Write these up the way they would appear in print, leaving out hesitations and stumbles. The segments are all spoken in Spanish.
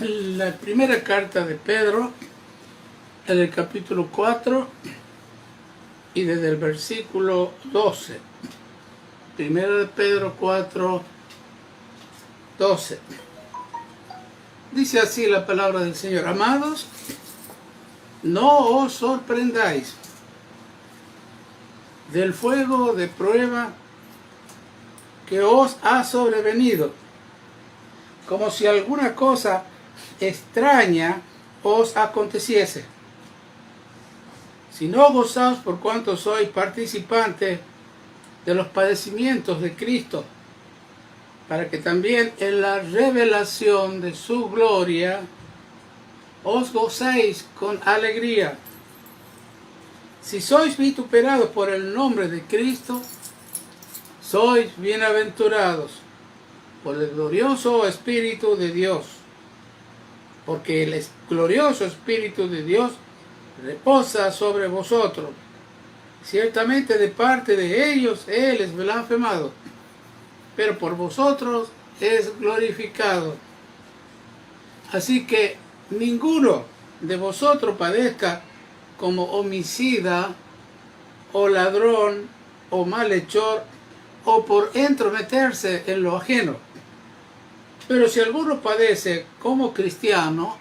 La primera carta de Pedro, en el capítulo 4 y desde el versículo 12. Primera de Pedro 4, 12. Dice así la palabra del Señor: amados, no os sorprendáis del fuego de prueba que os ha sobrevenido, como si alguna cosa extraña os aconteciese, sino gozaos por cuanto sois participantes de los padecimientos de Cristo, para que también en la revelación de su gloria os gocéis con alegría. Si sois vituperados por el nombre de Cristo, sois bienaventurados por el glorioso Espíritu de Dios, porque el glorioso Espíritu de Dios reposa sobre vosotros. Ciertamente de parte de ellos Él es blasfemado, pero por vosotros es glorificado. Así que ninguno de vosotros padezca como homicida, o ladrón, o malhechor, o por entrometerse en lo ajeno. Pero si alguno padece como cristiano,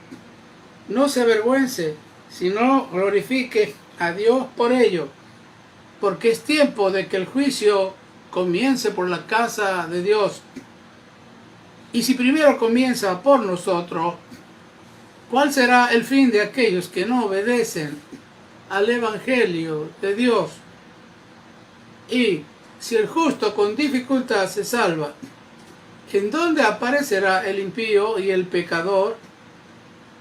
no se avergüence, sino glorifique a Dios por ello, porque es tiempo de que el juicio comience por la casa de Dios. Y si primero comienza por nosotros, ¿cuál será el fin de aquellos que no obedecen al Evangelio de Dios? Y si el justo con dificultad se salva, ¿en dónde aparecerá el impío y el pecador?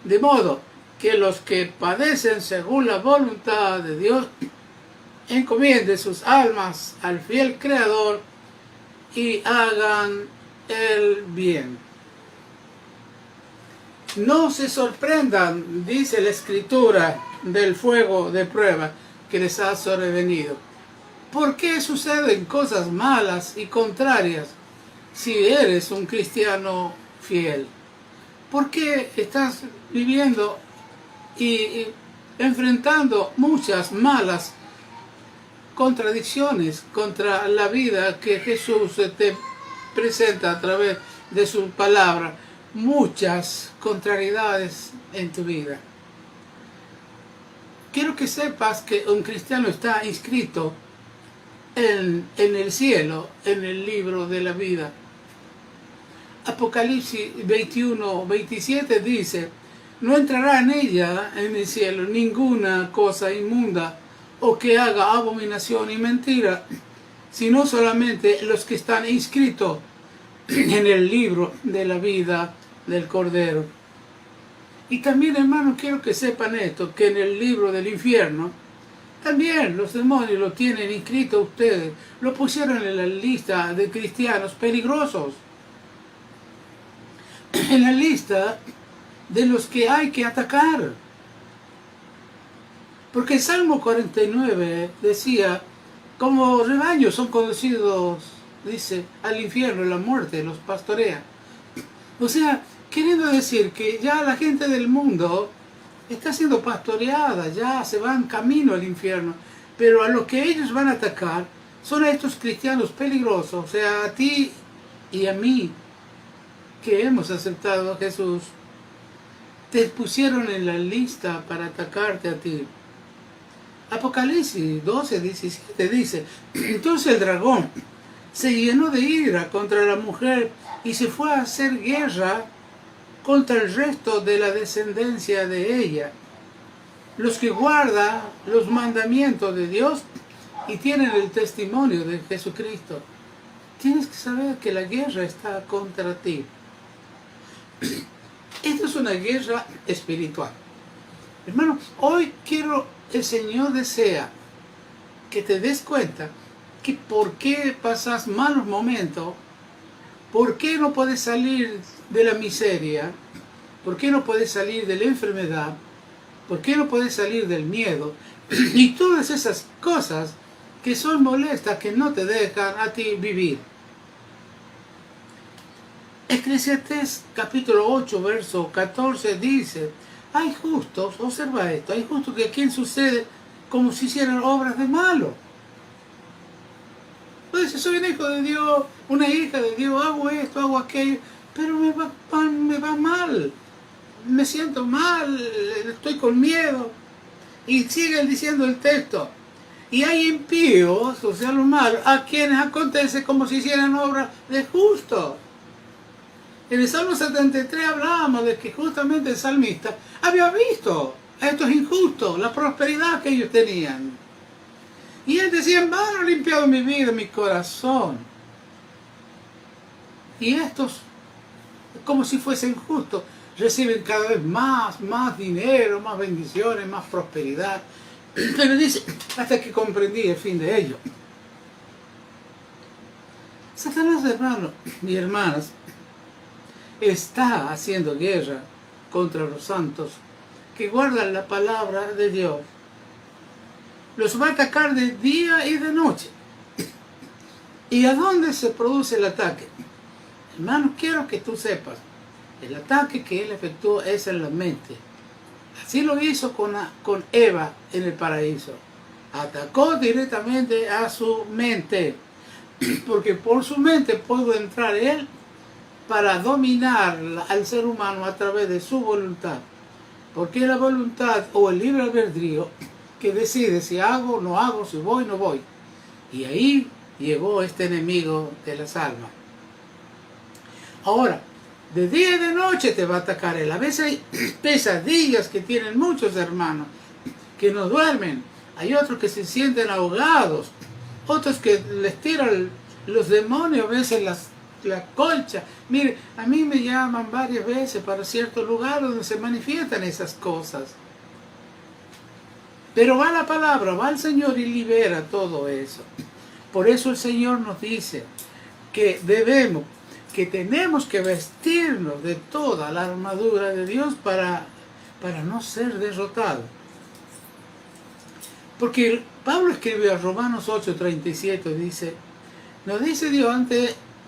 De modo que los que padecen según la voluntad de Dios encomienden sus almas al fiel Creador y hagan el bien. No se sorprendan, dice la Escritura, del fuego de prueba que les ha sobrevenido. ¿Por qué suceden cosas malas y contrarias si eres un cristiano fiel? ¿Por qué estás viviendo y enfrentando muchas malas contradicciones contra la vida que Jesús te presenta a través de su palabra? Muchas contrariedades en tu vida. Quiero que sepas que un cristiano está inscrito en el cielo, en el libro de la vida. Apocalipsis 21, 27 dice: no entrará en ella, en el cielo, ninguna cosa inmunda o que haga abominación y mentira, sino solamente los que están inscritos en el libro de la vida del Cordero. Y también, hermanos, quiero que sepan esto, que en el libro del infierno también los demonios lo tienen inscrito a ustedes, lo pusieron en la lista de cristianos peligrosos, en la lista de los que hay que atacar. Porque el Salmo 49 decía: como rebaños son conducidos, dice, al infierno, la muerte los pastorea. O sea, queriendo decir que ya la gente del mundo está siendo pastoreada, ya se van camino al infierno, pero a los que ellos van a atacar son a estos cristianos peligrosos, o sea, a ti y a mí, que hemos aceptado a Jesús. Te pusieron en la lista para atacarte a ti. Apocalipsis 12, 17 dice: entonces el dragón se llenó de ira contra la mujer y se fue a hacer guerra contra el resto de la descendencia de ella, los que guardan los mandamientos de Dios y tienen el testimonio de Jesucristo. Tienes que saber que la guerra está contra ti. Esta es una guerra espiritual. Hermano, hoy el Señor desea que te des cuenta que por qué pasas malos momentos, por qué no puedes salir de la miseria, por qué no puedes salir de la enfermedad, por qué no puedes salir del miedo y todas esas cosas que son molestas, que no te dejan a ti vivir. Eclesiastés capítulo 8, verso 14 dice, hay justos, observa esto, hay justos que a quien sucede como si hicieran obras de malo. Pues si soy un hijo de Dios, una hija de Dios, hago esto, hago aquello, pero me va mal, me siento mal, estoy con miedo. Y sigue diciendo el texto, y hay impíos, o sea, los malos, a quienes acontece como si hicieran obras de justo. En el Salmo 73 hablábamos de que justamente el salmista había visto a estos injustos, la prosperidad que ellos tenían. Y él decía, en vano he limpiado mi vida, mi corazón. Y estos, como si fuesen justos, reciben cada vez más dinero, más bendiciones, más prosperidad. Pero dice, hasta que comprendí el fin de ello. Satanás, hermanos y hermanas, está haciendo guerra contra los santos que guardan la palabra de Dios. Los va a atacar de día y de noche. ¿Y a dónde se produce el ataque? Hermanos, quiero que tú sepas, el ataque que él efectuó es en la mente. Así lo hizo con Eva en el paraíso. Atacó directamente a su mente, porque por su mente pudo entrar él para dominar al ser humano a través de su voluntad. Porque es la voluntad o el libre albedrío que decide si hago o no hago, si voy o no voy. Y ahí llegó este enemigo de las almas. Ahora, de día y de noche te va a atacar él. A veces hay pesadillas que tienen muchos hermanos, que no duermen. Hay otros que se sienten ahogados. Otros que les tiran los demonios a veces la colcha. Mire, a mí me llaman varias veces para ciertos lugares donde se manifiestan esas cosas. Pero va la palabra, va el Señor y libera todo eso. Por eso el Señor nos dice que tenemos que vestirnos de toda la armadura de Dios para no ser derrotados. Porque Pablo escribió a Romanos 8:37, dice, nos dice Dios,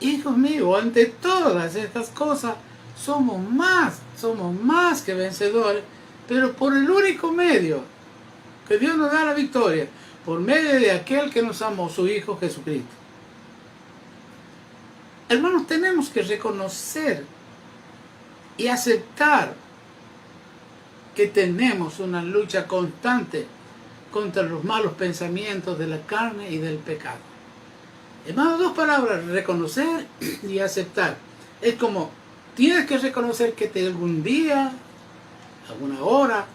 hijos míos, ante todas estas cosas somos más que vencedores, pero por el único medio que Dios nos da la victoria, por medio de aquel que nos amó, su Hijo Jesucristo. Hermanos, tenemos que reconocer y aceptar que tenemos una lucha constante contra los malos pensamientos de la carne y del pecado. Hermanos, dos palabras, reconocer y aceptar. Es como, tienes que reconocer que algún día, alguna hora,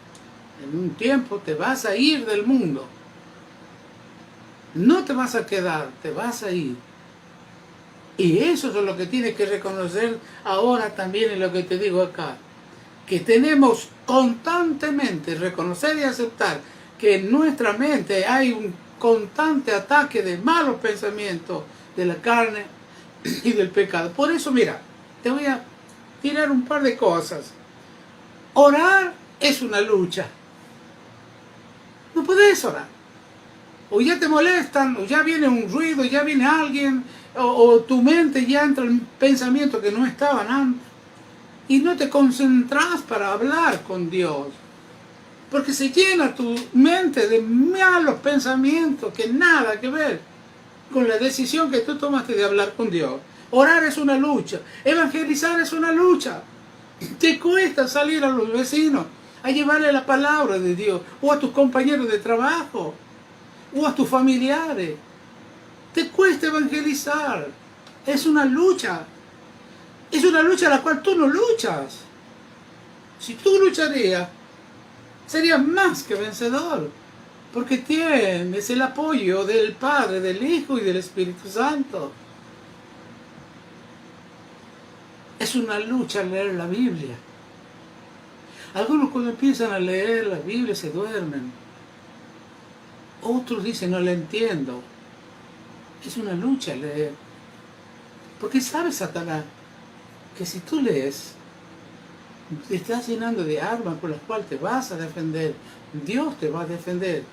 en un tiempo te vas a ir del mundo. No te vas a quedar, te vas a ir. Y eso es lo que tienes que reconocer ahora también en lo que te digo acá. Que tenemos constantemente reconocer y aceptar que en nuestra mente hay un constante ataque de malos pensamientos de la carne y del pecado. Por eso, mira, te voy a tirar un par de cosas. Orar es una lucha. No puedes orar. O ya te molestan, o ya viene un ruido, ya viene alguien, o tu mente ya entra en pensamientos que no estaban antes. Y no te concentras para hablar con Dios. Porque se llena tu mente de malos pensamientos que nada que ver con la decisión que tú tomaste de hablar con Dios. Orar es una lucha. Evangelizar es una lucha. Te cuesta salir a los vecinos a llevarle la palabra de Dios, o a tus compañeros de trabajo, o a tus familiares. Te cuesta evangelizar. Es una lucha. Es una lucha a la cual tú no luchas. Si tú lucharías, serías más que vencedor. Porque tienes el apoyo del Padre, del Hijo y del Espíritu Santo. Es una lucha leer la Biblia. Algunos cuando empiezan a leer la Biblia se duermen. Otros dicen, no la entiendo. Es una lucha leer. Porque sabe Satanás que si tú lees, te estás llenando de armas con las cuales te vas a defender. Dios te va a defender.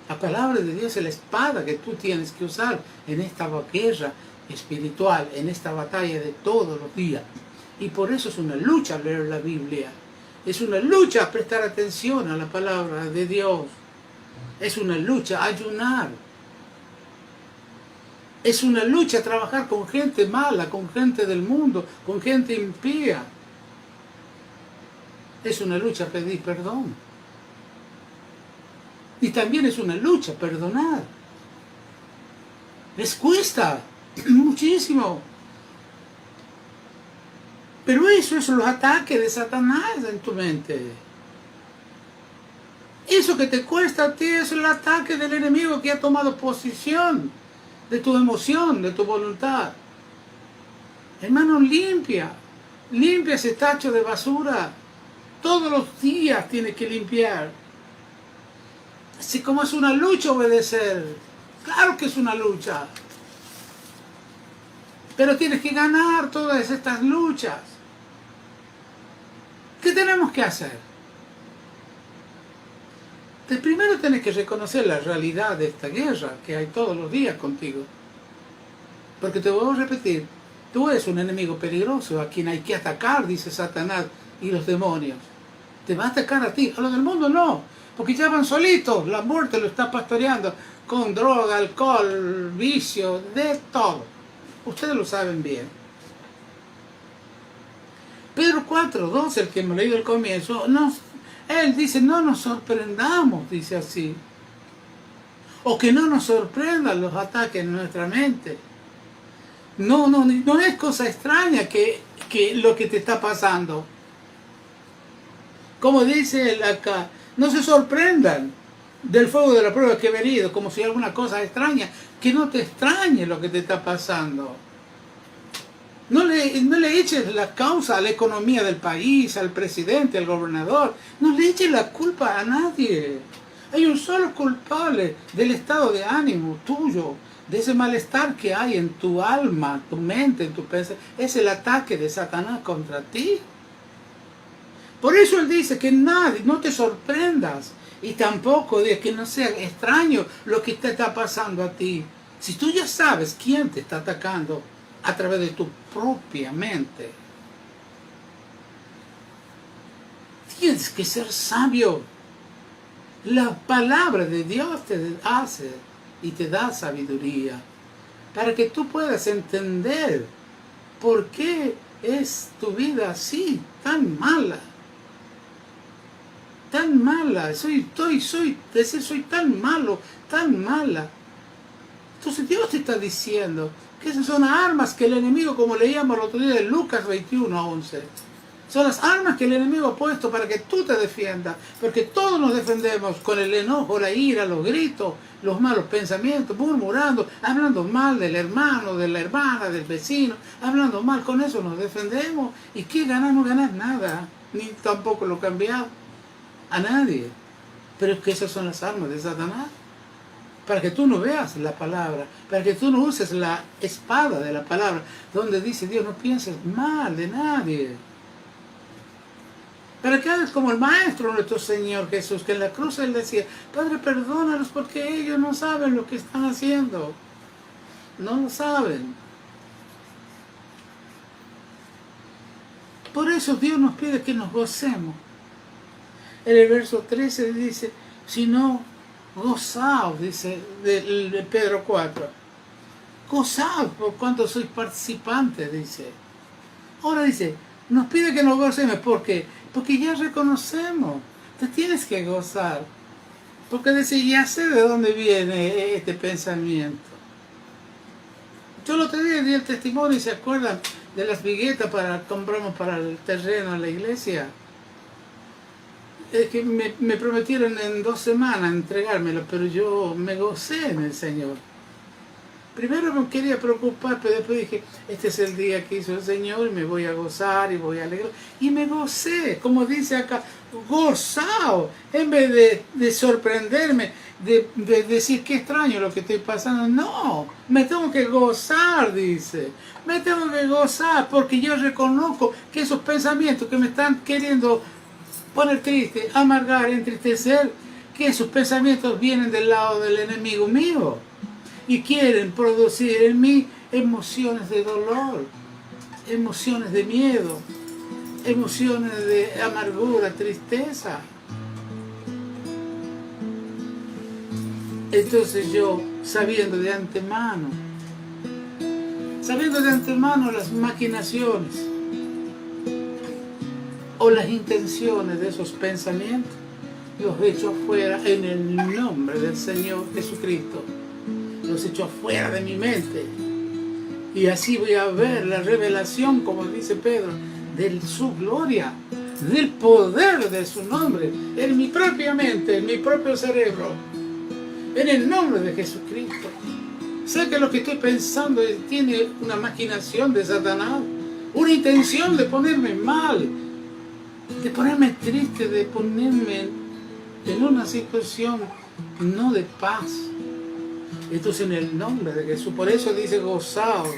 La palabra de Dios es la espada que tú tienes que usar en esta guerra espiritual en esta batalla de todos los días. Y por eso es una lucha leer la Biblia. Es una lucha prestar atención a la palabra de Dios. Es una lucha ayunar. Es una lucha trabajar con gente mala, con gente del mundo, con gente impía. Es una lucha pedir perdón. Y también es una lucha perdonar. Les cuesta muchísimo. Pero eso son los ataques de Satanás en tu mente. Eso que te cuesta a ti es el ataque del enemigo que ha tomado posición de tu emoción, de tu voluntad. Hermano, limpia ese tacho de basura. Todos los días tienes que limpiar. Así como es una lucha obedecer. Claro que es una lucha. Pero tienes que ganar todas estas luchas. ¿Qué tenemos que hacer? Primero tienes que reconocer la realidad de esta guerra que hay todos los días contigo. Porque te voy a repetir, tú eres un enemigo peligroso a quien hay que atacar, dice Satanás y los demonios. Te va a atacar a ti, a los del mundo no, porque ya van solitos, la muerte lo está pastoreando con droga, alcohol, vicio, de todo. Ustedes lo saben bien. Pedro 4:12, el que hemos leído al comienzo, él dice, no nos sorprendamos, dice así. O que no nos sorprendan los ataques en nuestra mente. No es cosa extraña que lo que te está pasando. Como dice él acá, no se sorprendan del fuego de la prueba que he venido, como si alguna cosa extraña, que no te extrañe lo que te está pasando. No le eches la causa a la economía del país, al presidente, al gobernador. No le eches la culpa a nadie. Hay un solo culpable del estado de ánimo tuyo, de ese malestar que hay en tu alma, tu mente, en tu pensamiento. Es el ataque de Satanás contra ti. Por eso él dice que nadie, no te sorprendas. Y tampoco de que no sea extraño lo que te está pasando a ti. Si tú ya sabes quién te está atacando a través de tu propia mente, tienes que ser sabio. La palabra de Dios te hace y te da sabiduría para que tú puedas entender por qué es tu vida así, tan mala. Tan mala, soy tan malo, tan mala. Entonces Dios te está diciendo que esas son armas que el enemigo, como leíamos el otro día de Lucas 21:11, son las armas que el enemigo ha puesto para que tú te defiendas, porque todos nos defendemos con el enojo, la ira, los gritos, los malos pensamientos, murmurando, hablando mal del hermano, de la hermana, del vecino, hablando mal, con eso nos defendemos. ¿Y qué ganas? No ganas nada, ni tampoco lo cambiamos a nadie. Pero es que esas son las armas de Satanás, para que tú no veas la palabra, para que tú no uses la espada de la palabra, donde dice Dios, no pienses mal de nadie. Para que hagas como el Maestro nuestro Señor Jesús, que en la cruz Él decía, Padre, perdónalos porque ellos no saben lo que están haciendo. No lo saben. Por eso Dios nos pide que nos gocemos. En el verso 13 dice, si no, gozaos, dice de Pedro 4. Gozaos por cuanto sois participantes, dice. Ahora dice, nos pide que nos gocemos. ¿Por qué? Porque ya reconocemos. Te tienes que gozar. Porque dice, ya sé de dónde viene este pensamiento. Yo lo otro día di el testimonio y se acuerdan de las viguetas para compramos para el terreno en la iglesia. Es que me prometieron en 2 semanas entregármelo, pero yo me gocé en el Señor. Primero me quería preocupar, pero después dije, este es el día que hizo el Señor y me voy a gozar y voy a alegrar. Y me gocé, como dice acá, gozado, en vez de sorprenderme, de decir qué extraño lo que estoy pasando. No, me tengo que gozar, dice. Me tengo que gozar porque yo reconozco que esos pensamientos que me están queriendo poner triste, amargar, entristecer, que esos pensamientos vienen del lado del enemigo mío y quieren producir en mí emociones de dolor, emociones de miedo, emociones de amargura, tristeza. Entonces yo, sabiendo de antemano las maquinaciones o las intenciones de esos pensamientos, los echo afuera en el nombre del Señor Jesucristo. Los echo afuera de mi mente. Y así voy a ver la revelación, como dice Pedro, de su gloria, del poder de su nombre, en mi propia mente, en mi propio cerebro, en el nombre de Jesucristo. Sé que lo que estoy pensando tiene una maquinación de Satanás, una intención de ponerme mal, de ponerme triste, de ponerme en una situación no de paz. Entonces, en el nombre de Jesús, por eso dice gozaos,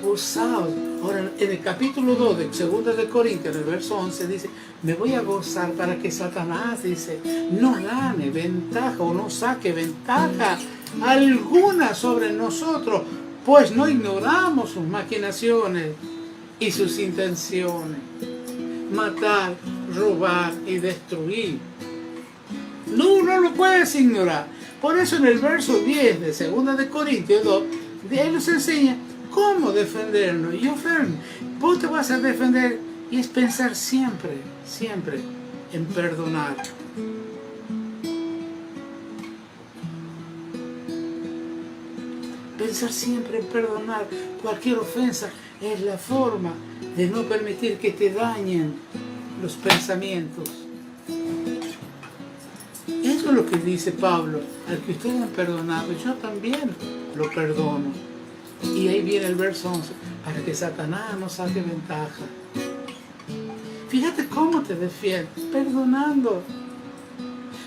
gozaos. Ahora, en el capítulo 2 de 2 de Corintios, en el verso 11, dice, me voy a gozar para que Satanás, dice, no gane ventaja o no saque ventaja alguna sobre nosotros, pues no ignoramos sus maquinaciones y sus intenciones. Matar, robar y destruir. No lo puedes ignorar. Por eso en el verso 10 de 2 de Corintios 2, Él nos enseña cómo defendernos. Y vos te vas a defender y es pensar siempre, siempre en perdonar. Pensar siempre en perdonar. Cualquier ofensa es la forma de no permitir que te dañen los pensamientos. Eso es lo que dice Pablo. Al que ustedes han perdonado, yo también lo perdono. Y ahí viene el verso 11, para que Satanás no saque ventaja. Fíjate cómo te defiende, perdonando.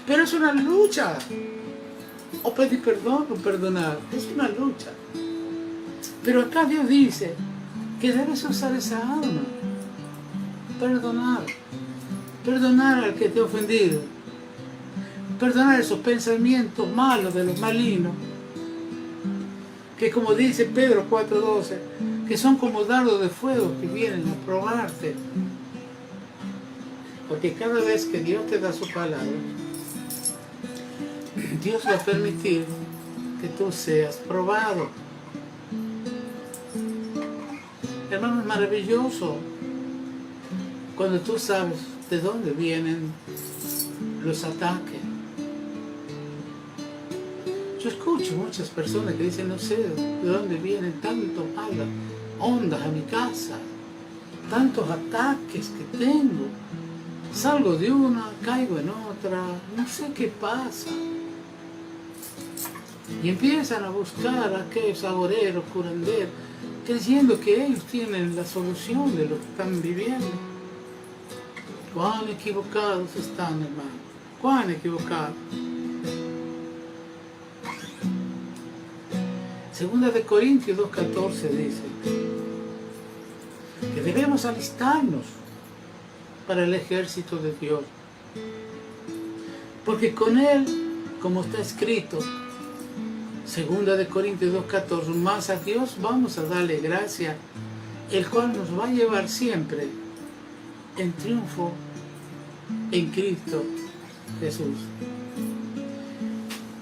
Pero es una lucha. O pedir perdón o perdonar, es una lucha. Pero acá Dios dice que debes usar esa alma. Perdonar. Perdonar al que te ha ofendido. Perdonar esos pensamientos malos de los malignos. Que como dice Pedro 4:12, que son como dardos de fuego que vienen a probarte. Porque cada vez que Dios te da su palabra, Dios va a permitir que tú seas probado. Hermano, es maravilloso cuando tú sabes de dónde vienen los ataques. Yo escucho muchas personas que dicen, no sé de dónde vienen tantas malas ondas a mi casa, tantos ataques que tengo. Salgo de una, caigo en otra, no sé qué pasa. Y empiezan a buscar a aquellos agoreros, curanderos, creyendo que ellos tienen la solución de lo que están viviendo. Cuán equivocados están, hermano, cuán equivocados. 2 de Corintios 2:14 dice que debemos alistarnos para el ejército de Dios. Porque con Él, como está escrito, 2 de Corintios 2:14, más a Dios vamos a darle gracia, el cual nos va a llevar siempre en triunfo en Cristo Jesús.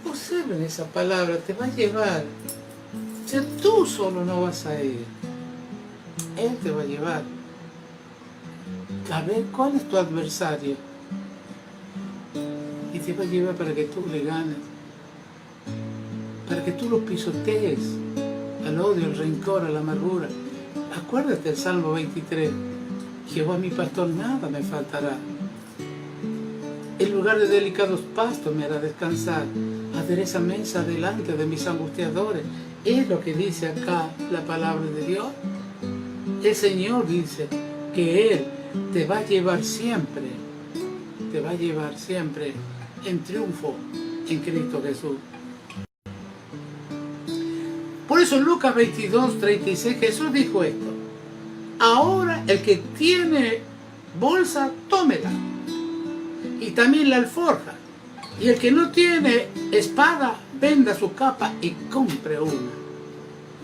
Observen esa palabra, te va a llevar. O sea, tú solo no vas a ir, Él te va a llevar. A ver cuál es tu adversario y te va a llevar para que tú le ganes, para que tú lo pisotees al odio, al rencor, a la amargura. Acuérdate del Salmo 23, Jehová mi pastor, nada me faltará. En lugar de delicados pastos me hará descansar, adereza mesa delante de mis angustiadores. Es lo que dice acá la palabra de Dios. El Señor dice que Él te va a llevar siempre en triunfo en Cristo Jesús. Por eso en Lucas 22:36 Jesús dijo esto: ahora el que tiene bolsa, tómela, y también la alforja, y el que no tiene espada, venda su capa y compre una.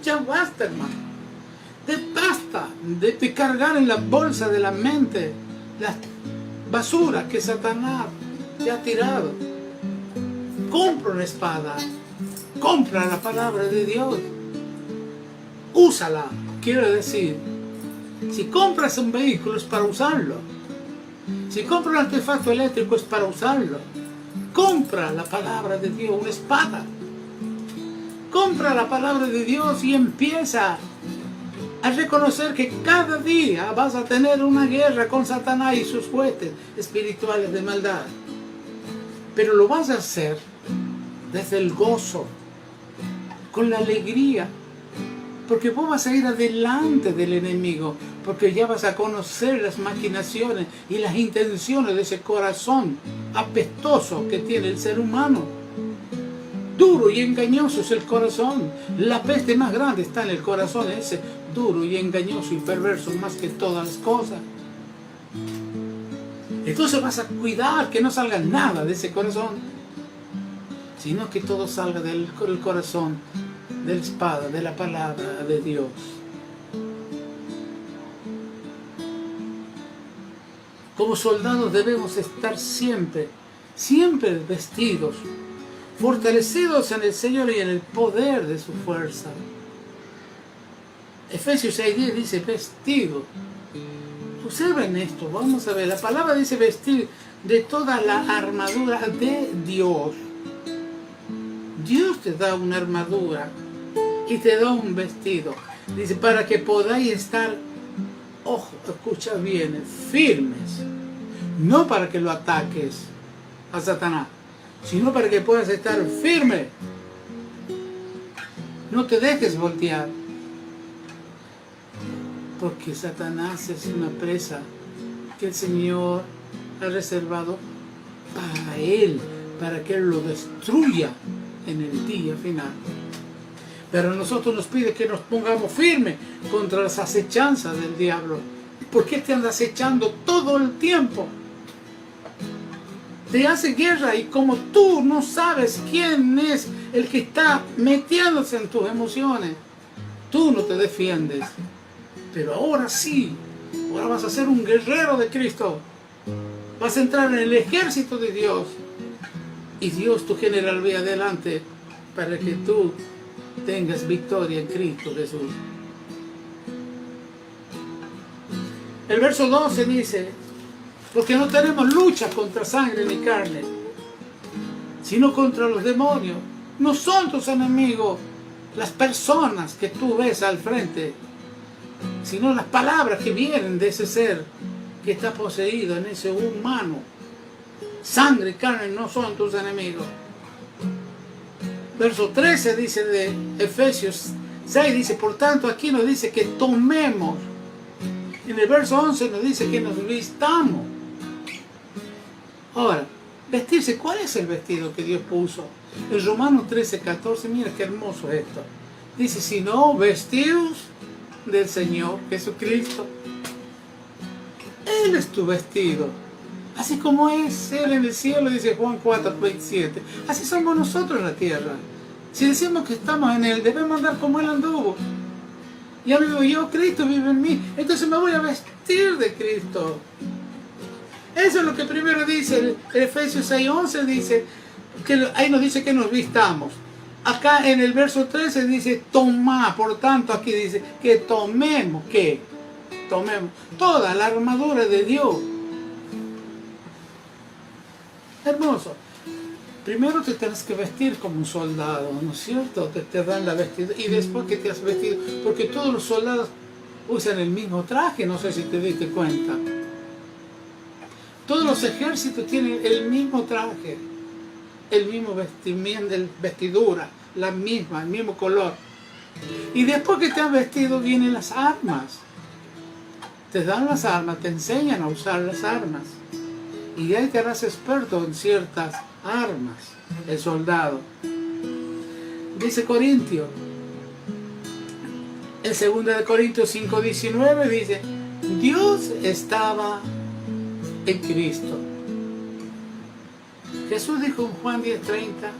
Ya basta, hermano. Basta de cargar en la bolsa de la mente las basuras que Satanás te ha tirado. Compra una espada. Compra la palabra de Dios. Úsala. Quiero decir, si compras un vehículo es para usarlo. Si compras un artefacto eléctrico es para usarlo. Compra la palabra de Dios, una espada. Compra la palabra de Dios y empieza a reconocer que cada día vas a tener una guerra con Satanás y sus huestes espirituales de maldad. Pero lo vas a hacer desde el gozo, con la alegría, porque vos vas a ir adelante del enemigo, porque ya vas a conocer las maquinaciones y las intenciones de ese corazón apestoso que tiene el ser humano. Duro y engañoso es el corazón. La peste más grande está en el corazón, ese duro y engañoso y perverso más que todas las cosas. Entonces vas a cuidar que no salga nada de ese corazón, sino que todo salga del corazón, de la espada, de la palabra de Dios. Como soldados debemos estar siempre vestidos, fortalecidos en el Señor y en el poder de su fuerza. Efesios 6:10 dice vestido. Observen esto, vamos a ver, la palabra dice vestir de toda la armadura de Dios. Dios te da una armadura y te da un vestido. Dice, para que podáis estar, ojo, escucha bien, firmes. No para que lo ataques a Satanás, sino para que puedas estar firme. No te dejes voltear, porque Satanás es una presa que el Señor ha reservado para Él, para que Él lo destruya en el día final. Pero a nosotros nos pide que nos pongamos firmes contra las acechanzas del diablo. ¿Por qué te anda acechando todo el tiempo? Te hace guerra y como tú no sabes quién es el que está metiéndose en tus emociones, tú no te defiendes. Pero ahora sí, ahora vas a ser un guerrero de Cristo. Vas a entrar en el ejército de Dios. Y Dios, tu general, ve adelante para que tú tengas victoria en Cristo Jesús. El verso 12 dice, porque no tenemos lucha contra sangre ni carne, sino contra los demonios. No son tus enemigos las personas que tú ves al frente, sino las palabras que vienen de ese ser que está poseído en ese humano. Sangre y carne no son tus enemigos. Verso 13 dice de Efesios 6, dice, por tanto aquí nos dice que tomemos. En el verso 11 nos dice que nos vistamos. Ahora, vestirse, ¿cuál es el vestido que Dios puso? En Romanos 13:14, mira qué hermoso es esto. Dice, si no, vestidos del Señor Jesucristo. Él es tu vestido. Así como es Él en el cielo, dice Juan 4:27. Así somos nosotros en la tierra. Si decimos que estamos en Él, debemos andar como Él anduvo. Ya vivo yo, Cristo vive en mí. Entonces me voy a vestir de Cristo. Eso es lo que primero dice el Efesios 6:11, dice, que ahí nos dice que nos vistamos. Acá en el verso 13 dice tomá, por tanto aquí dice que tomemos, ¿qué? Tomemos toda la armadura de Dios. Hermoso. Primero te tienes que vestir como un soldado, ¿no es cierto? Te dan la vestidura y después que te has vestido, porque todos los soldados usan el mismo traje, no sé si te diste cuenta. Todos los ejércitos tienen el mismo traje, el mismo vestimenta, vestidura, la misma, el mismo color. Y después que te has vestido vienen las armas. Te dan las armas, te enseñan a usar las armas. Y ahí te harás experto en ciertas armas, el soldado. Dice Corintio, en 2 de Corintios 5:19 dice, Dios estaba en Cristo. Jesús dijo en Juan 10:30,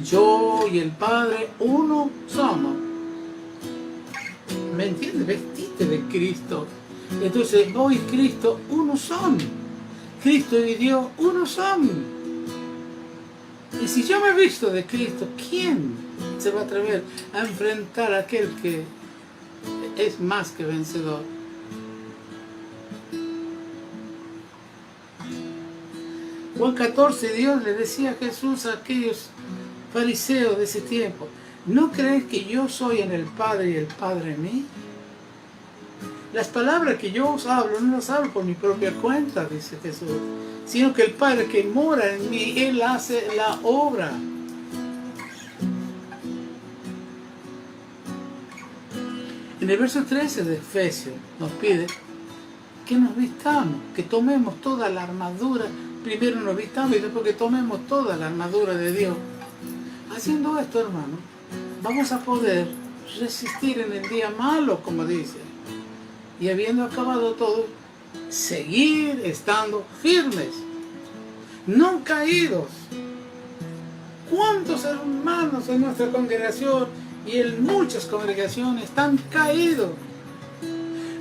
yo y el Padre uno somos. ¿Me entiendes? Vestite de Cristo. Entonces, hoy Cristo uno son. Cristo y Dios uno son. Y si yo me he visto de Cristo, ¿quién se va a atrever a enfrentar a aquel que es más que vencedor? Juan 14, Dios le decía a Jesús a aquellos fariseos de ese tiempo: ¿no crees que yo soy en el Padre y el Padre en mí? Las palabras que yo os hablo, no las hablo por mi propia cuenta, dice Jesús, sino que el Padre que mora en mí, Él hace la obra. En el verso 13 de Efesios nos pide que nos vistamos, que tomemos toda la armadura. Primero nos vistamos y después que tomemos toda la armadura de Dios. Haciendo esto, hermano, vamos a poder resistir en el día malo, como dice. Y habiendo acabado todo, seguir estando firmes, no caídos. ¿Cuántos hermanos en nuestra congregación y en muchas congregaciones están caídos?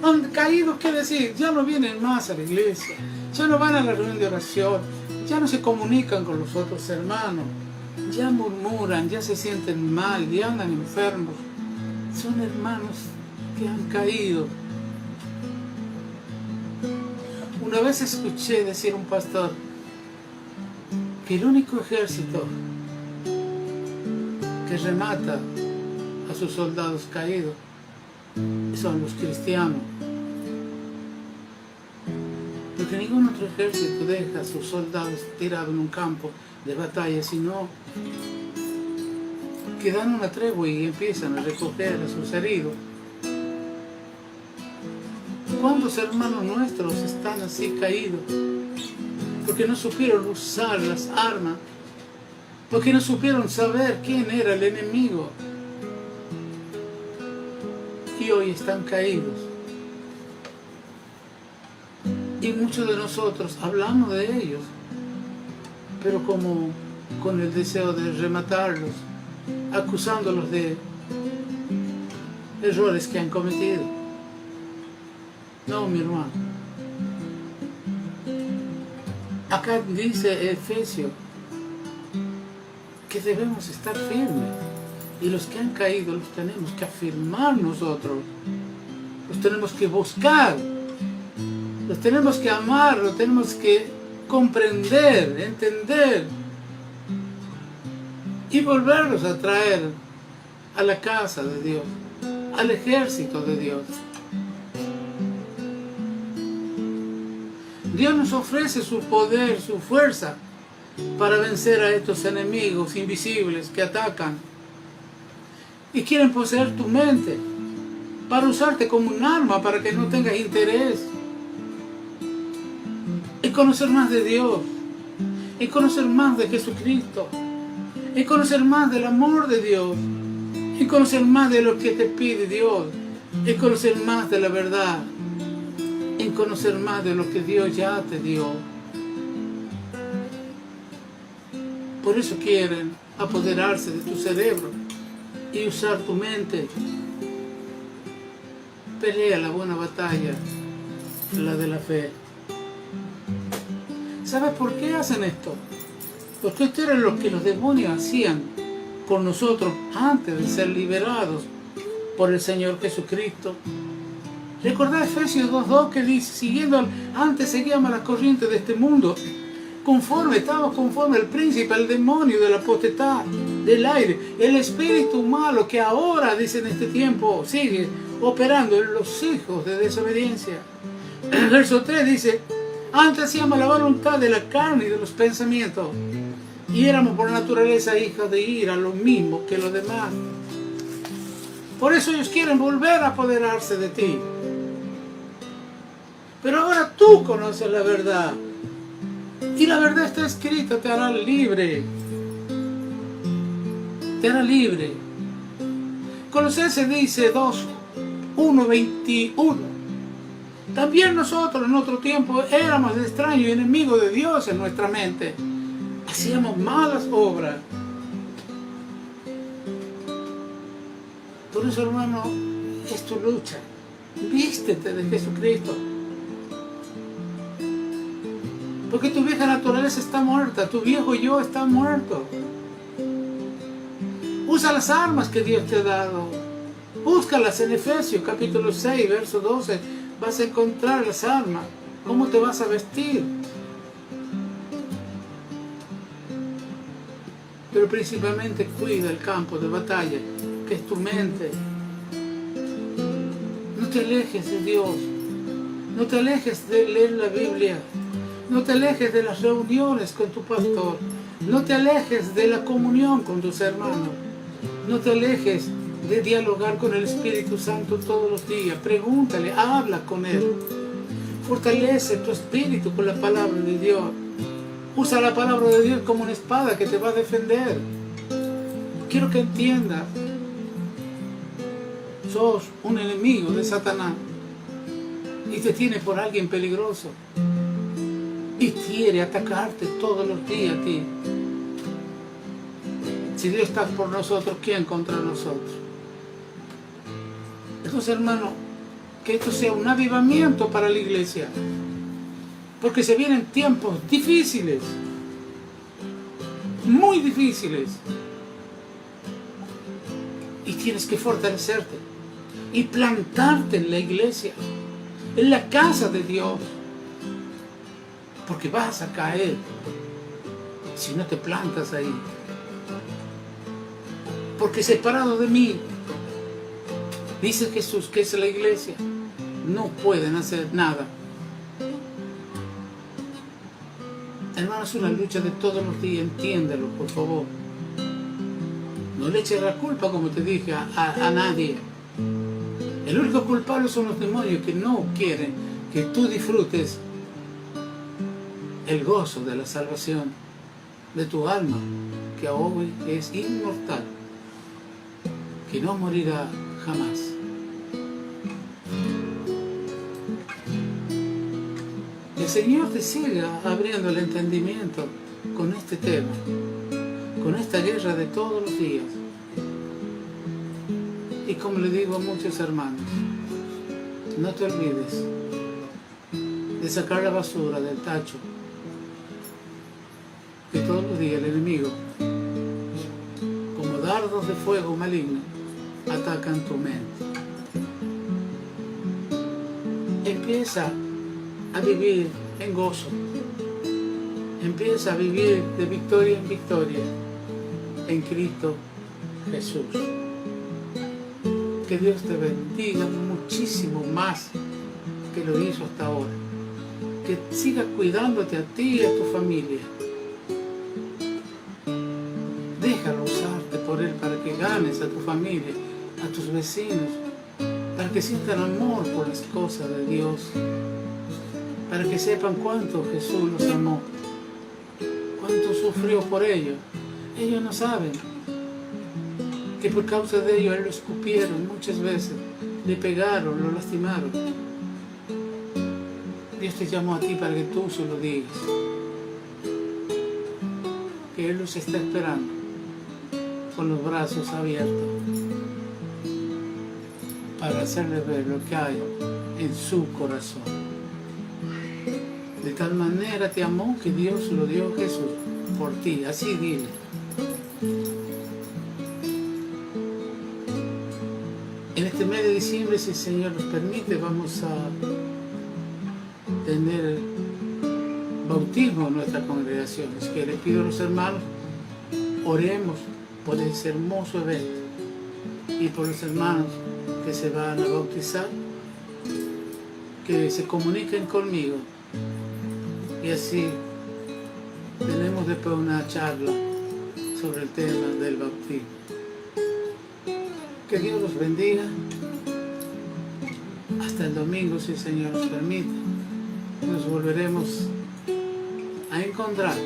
Han caído, ¿qué decir? Ya no vienen más a la iglesia, ya no van a la reunión de oración, ya no se comunican con los otros hermanos, ya murmuran, ya se sienten mal, ya andan enfermos. Son hermanos que han caído. Una vez escuché decir a un pastor que el único ejército que remata a sus soldados caídos son los cristianos, porque ningún otro ejército deja a sus soldados tirados en un campo de batalla, sino que dan una tregua y empiezan a recoger a sus heridos. ¿Cuántos hermanos nuestros están así caídos? Porque no supieron usar las armas, porque no supieron saber quién era el enemigo, y hoy están caídos. Y muchos de nosotros hablamos de ellos, pero como con el deseo de rematarlos, acusándolos de errores que han cometido. No, mi hermano. Acá dice Efesios que debemos estar firmes. Y los que han caído los tenemos que afirmar nosotros. Los tenemos que buscar. Los tenemos que amar. Los tenemos que comprender, entender. Y volverlos a traer a la casa de Dios, al ejército de Dios. Dios nos ofrece su poder, su fuerza para vencer a estos enemigos invisibles que atacan y quieren poseer tu mente, para usarte como un arma para que no tengas interés en conocer más de Dios, en conocer más de Jesucristo, en conocer más del amor de Dios, en conocer más de lo que te pide Dios, en conocer más de la verdad, en conocer más de lo que Dios ya te dio. Por eso quieren apoderarse de tu cerebro y usar tu mente. Pelea la buena batalla, la de la fe. ¿Sabes por qué hacen esto? Porque esto era lo que los demonios hacían por nosotros antes de ser liberados por el Señor Jesucristo. Recordad Efesios 2:2 que dice, antes seguíamos la corriente de este mundo, estábamos conforme al príncipe, al demonio de la potestad del aire, el espíritu malo que ahora, dice, en este tiempo sigue operando en los hijos de desobediencia. El verso 3 dice, antes hacíamos la voluntad de la carne y de los pensamientos, y éramos por naturaleza hijas de ira, lo mismo que los demás. Por eso ellos quieren volver a apoderarse de ti. Pero ahora tú conoces la verdad. Y la verdad está escrita, te hará libre. Te hará libre. Colosenses dice 2:1-21. También nosotros en otro tiempo éramos extraños y enemigos de Dios en nuestra mente. Hacíamos malas obras. Por eso, hermano, es tu lucha. Vístete de Jesucristo. Porque tu vieja naturaleza está muerta, tu viejo yo está muerto. Usa las armas que Dios te ha dado. Búscalas en Efesios capítulo 6, verso 12. Vas a encontrar las armas. ¿Cómo te vas a vestir? Pero principalmente cuida el campo de batalla, que es tu mente. No te alejes de Dios. No te alejes de leer la Biblia. No te alejes de las reuniones con tu pastor. No te alejes de la comunión con tus hermanos. No te alejes de dialogar con el Espíritu Santo todos los días. Pregúntale, habla con Él. Fortalece tu espíritu con la palabra de Dios. Usa la palabra de Dios como una espada que te va a defender. Quiero que entiendas. Sos un enemigo de Satanás. Y te tiene por alguien peligroso. Y quiere atacarte todos los días a ti. Si Dios está por nosotros, ¿quién contra nosotros? Entonces, hermano, que esto sea un avivamiento para la iglesia. Porque se vienen tiempos difíciles. Muy difíciles. Y tienes que fortalecerte. Y plantarte en la iglesia. En la casa de Dios. Porque vas a caer si no te plantas ahí. Porque separado de mí, dice Jesús que es la iglesia, no pueden hacer nada. Hermano, es una lucha de todos los días, entiéndelo, por favor. No le eches la culpa, como te dije, a nadie. El único culpable son los demonios que no quieren que tú disfrutes el gozo de la salvación de tu alma, que hoy es inmortal, que no morirá jamás. El Señor te siga abriendo el entendimiento con este tema, con esta guerra de todos los días. Y como le digo a muchos hermanos, no te olvides de sacar la basura del tacho, que todos los días el enemigo, como dardos de fuego maligno, atacan tu mente. Empieza a vivir en gozo. Empieza a vivir de victoria en victoria en Cristo Jesús. Que Dios te bendiga muchísimo más que lo hizo hasta ahora. Que siga cuidándote a ti y a tu familia. Déjalo usarte por Él para que ganes a tu familia, a tus vecinos, para que sientan amor por las cosas de Dios, para que sepan cuánto Jesús los amó, cuánto sufrió por ellos. Ellos no saben que por causa de ellos Él lo escupieron muchas veces, le pegaron, lo lastimaron. Dios te llamó a ti para que tú se lo digas, que Él los está esperando con los brazos abiertos para hacerles ver lo que hay en su corazón. De tal manera te amó que Dios lo dio a Jesús por ti. Así dile. En este mes de diciembre, si el Señor nos permite, vamos a tener bautismo en nuestra congregación. Es que les pido a los hermanos, oremos por ese hermoso evento y por los hermanos que se van a bautizar, que se comuniquen conmigo y así tenemos después una charla sobre el tema del bautismo. Que Dios los bendiga. Hasta el domingo, si el Señor nos permite, nos volveremos a encontrar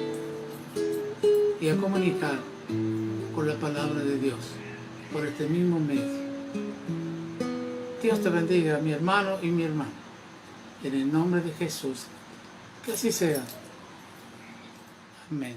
y a comunicar con la palabra de Dios por este mismo medio. Dios te bendiga, mi hermano y mi hermana, en el nombre de Jesús. Que así sea. Amén.